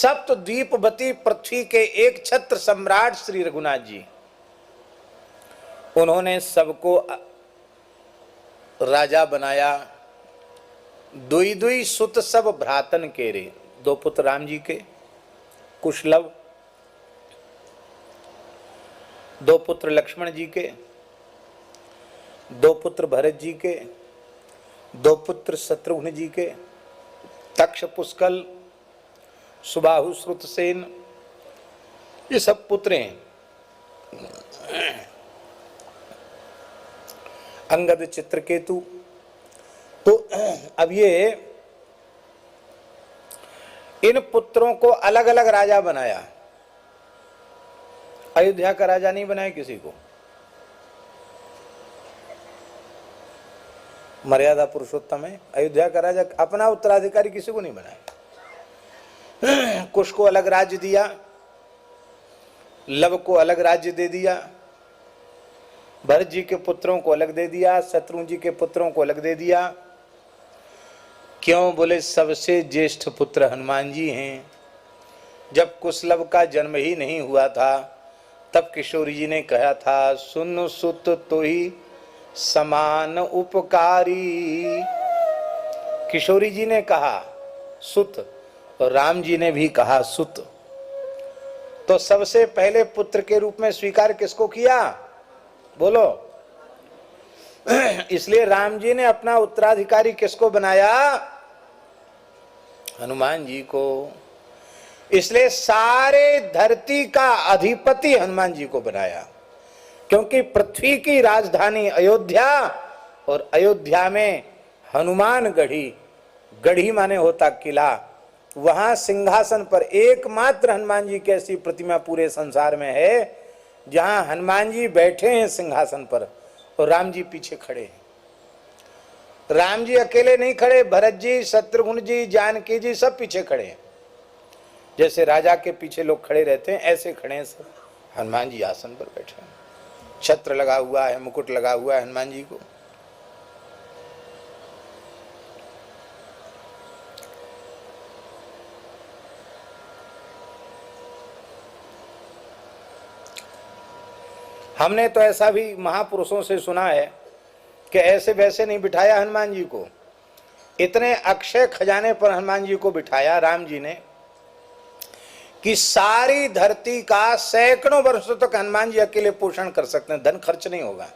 सप्त द्वीपवती पृथ्वी के एक छत्र सम्राट श्री रघुनाथ जी, उन्होंने सबको राजा बनाया। दुई दुई सुत सब भ्रातन केरे, दो पुत्र राम जी के कुशलव, दो पुत्र लक्ष्मण जी के, दो पुत्र भरत जी के, दो पुत्र शत्रुघ्न जी के, तक्ष पुष्कल सुबाहु श्रुतसेन, ये सब पुत्र हैं। अंगद चित्रकेतु। तो अब ये इन पुत्रों को अलग अलग राजा बनाया। अयोध्या का राजा नहीं बनाया किसी को। मर्यादा पुरुषोत्तम है, अयोध्या का राजा अपना उत्तराधिकारी किसी को नहीं बनाया। कुश को अलग राज्य दिया, लव को अलग राज्य दे दिया, भरत जी के पुत्रों को अलग दे दिया, शत्रुघ्न जी के पुत्रों को अलग दे दिया। क्यों? बोले सबसे ज्येष्ठ पुत्र हनुमान जी हैं। जब कुशलव का जन्म ही नहीं हुआ था तब किशोरी जी ने कहा था, सुन सुत तो ही समान उपकारी। किशोरी जी ने कहा सुत और राम जी ने भी कहा सुत। तो सबसे पहले पुत्र के रूप में स्वीकार किसको किया? बोलो। इसलिए राम जी ने अपना उत्तराधिकारी किसको बनाया? हनुमान जी को। इसलिए सारे धरती का अधिपति हनुमान जी को बनाया, क्योंकि पृथ्वी की राजधानी अयोध्या और अयोध्या में हनुमान गढ़ी, गढ़ी माने होता किला, वहां सिंहासन पर एकमात्र हनुमान जी की ऐसी प्रतिमा पूरे संसार में है जहां हनुमान जी बैठे हैं सिंहासन पर और राम जी पीछे खड़े हैं। राम जी अकेले नहीं खड़े, भरत जी, शत्रुघ्न जी, जानकी जी सब पीछे खड़े हैं। जैसे राजा के पीछे लोग खड़े रहते हैं ऐसे खड़े हैं सब। हनुमान जी आसन पर बैठे हैं, छत्र लगा हुआ है, मुकुट लगा हुआ है हनुमान जी को। हमने तो ऐसा भी महापुरुषों से सुना है कि ऐसे वैसे नहीं बिठाया हनुमान जी को, इतने अक्षय खजाने पर हनुमान जी को बिठाया राम जी ने कि सारी धरती का सैकड़ों वर्षों तक हनुमान जी अकेले पोषण कर सकते हैं, धन खर्च नहीं होगा।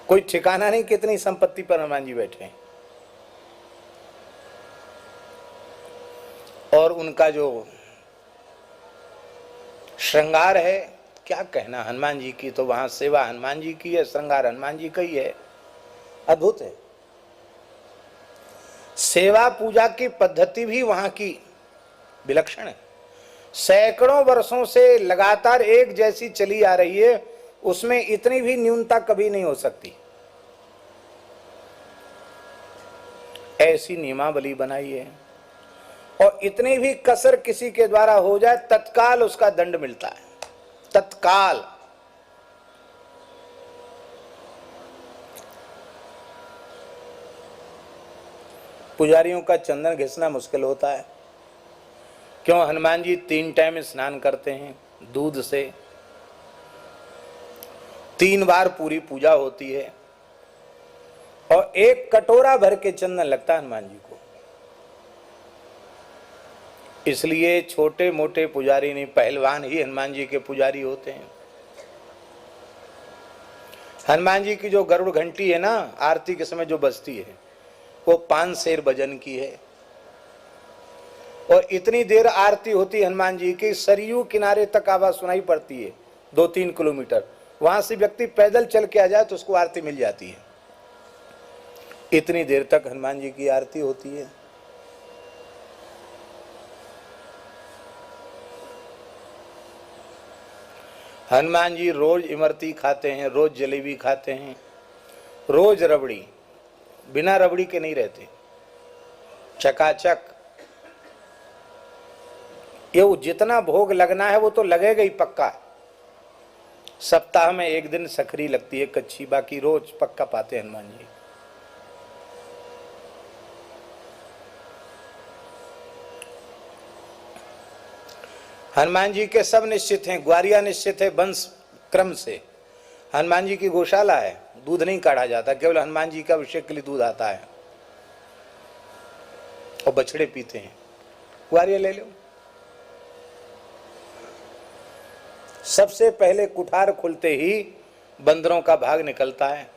कोई ठिकाना नहीं कितनी संपत्ति पर हनुमान जी बैठे हैं। और उनका जो श्रृंगार है क्या कहना, हनुमान जी की तो वहां सेवा हनुमान जी की है, श्रृंगार हनुमान जी का ही है। अद्भुत है। सेवा पूजा की पद्धति भी वहां की विलक्षण है। सैकड़ों वर्षों से लगातार एक जैसी चली आ रही है, उसमें इतनी भी न्यूनता कभी नहीं हो सकती। ऐसी नियमावली बनाई है और इतनी भी कसर किसी के द्वारा हो जाए तत्काल उसका दंड मिलता है, तत्काल। पुजारियों का चंदन घिसना मुश्किल होता है। क्यों? हनुमान जी 3 टाइम स्नान करते हैं दूध से, 3 बार पूरी पूजा होती है और 1 कटोरा भर के चंदन लगता है हनुमान जी को। इसलिए छोटे मोटे पुजारी नहीं, पहलवान ही हनुमान जी के पुजारी होते हैं। हनुमान जी की जो गरुड़ घंटी है ना, आरती के समय जो बजती है, वो 5 सेर वजन की है और इतनी देर आरती होती है हनुमान जी की, सरयू किनारे तक आवाज सुनाई पड़ती है, 2-3 किलोमीटर। वहां से व्यक्ति पैदल चल के आ जाए तो उसको आरती मिल जाती है। इतनी देर तक हनुमान जी की आरती होती है। हनुमान जी रोज इमरती खाते हैं, रोज जलेबी खाते हैं, रोज रबड़ी, बिना रबड़ी के नहीं रहते, चकाचक। ये जितना भोग लगना है वो तो लगेगा ही पक्का। सप्ताह में 1 दिन सखरी लगती है कच्ची, बाकी रोज पक्का पाते हैं हनुमान जी। हनुमान जी के सब निश्चित हैं, ग्वारिया निश्चित है वंश क्रम से। हनुमान जी की गौशाला है, दूध नहीं काढ़ा जाता, केवल हनुमान जी का अभिषेक के लिए दूध आता है और बछड़े पीते हैं। ग्वारिया ले लो। सबसे पहले कुठार खुलते ही बंदरों का भाग निकलता है,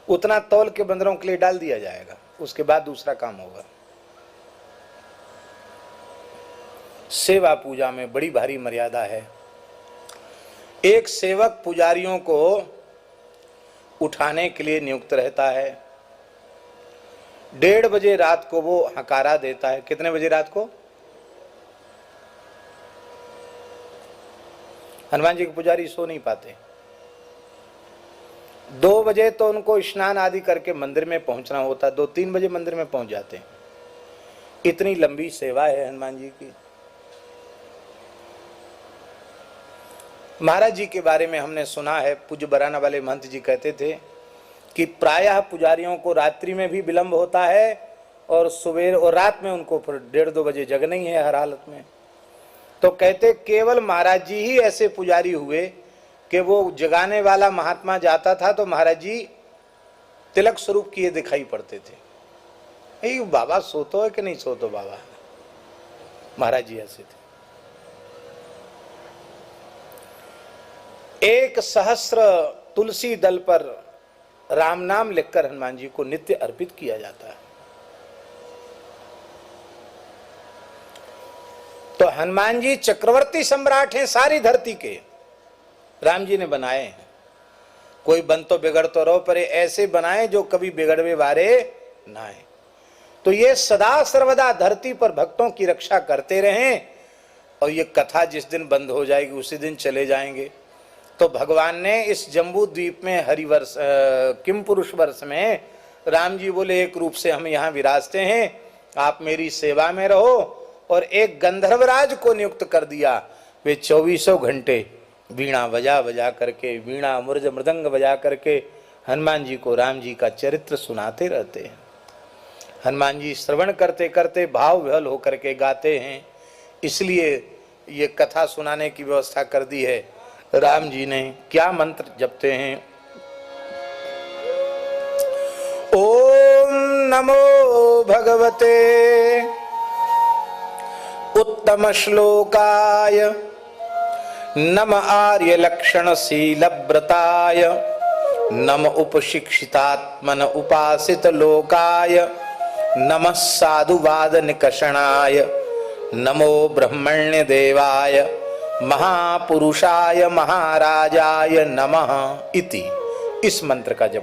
उतना तौल के बंदरों के लिए डाल दिया जाएगा, उसके बाद दूसरा काम होगा। सेवा पूजा में बड़ी भारी मर्यादा है। एक सेवक पुजारियों को उठाने के लिए नियुक्त रहता है। 1:30 बजे रात को वो हकारा देता है। कितने बजे रात को? हनुमान जी के पुजारी सो नहीं पाते। 2 बजे तो उनको स्नान आदि करके मंदिर में पहुंचना होता, 2-3 बजे मंदिर में पहुंच जाते हैं। इतनी लंबी सेवा है हनुमान जी की। महाराज जी के बारे में हमने सुना है, पूज्य बराना वाले महंत जी कहते थे कि प्रायः पुजारियों को रात्रि में भी विलंब होता है और सुबह और रात में उनको फिर 1:30-2 बजे जगना ही है हर हालत में। तो कहते केवल महाराज जी ही ऐसे पुजारी हुए कि वो जगाने वाला महात्मा जाता था तो महाराज जी तिलक स्वरूप किए दिखाई पड़ते थे। ये बाबा सोतो है कि नहीं सोतो बाबा? महाराज जी ऐसे थे। 1 सहस्र तुलसी दल पर राम नाम लिखकर हनुमान जी को नित्य अर्पित किया जाता है। तो हनुमान जी चक्रवर्ती सम्राट हैं सारी धरती के, राम जी ने बनाए हैं। कोई बन तो बिगड़ तो रहो, पर ऐसे बनाए जो कभी बिगड़वे वारे ना है। तो ये सदा सर्वदा धरती पर भक्तों की रक्षा करते रहें। और ये कथा जिस दिन बंद हो जाएगी उसी दिन चले जाएंगे। तो भगवान ने इस जम्बू द्वीप में हरिवर्ष किम पुरुष वर्ष में राम जी बोले एक रूप से हम यहाँ विराजते हैं, आप मेरी सेवा में रहो। और एक गंधर्वराज को नियुक्त कर दिया, वे 24 घंटे वीणा बजा बजा करके, वीणा मुर्ज मृदंग बजा करके हनुमान जी को राम जी का चरित्र सुनाते रहते हैं। हनुमान जी श्रवण करते करते भाव विह्वल होकर के गाते हैं। इसलिए ये कथा सुनाने की व्यवस्था कर दी है। राम जी ने क्या मंत्र जपते हैं? ओम नमो भगवते उत्तम श्लोकाय नम आर्य लक्षण शीलव्रताय नम उपशिक्षितात्मन उपासित लोकाय नमः साधुवाद निकषणाय नमो ब्रह्मण्य देवाय महापुरुषाय महाराजाय नमः इति। इस मंत्र का जप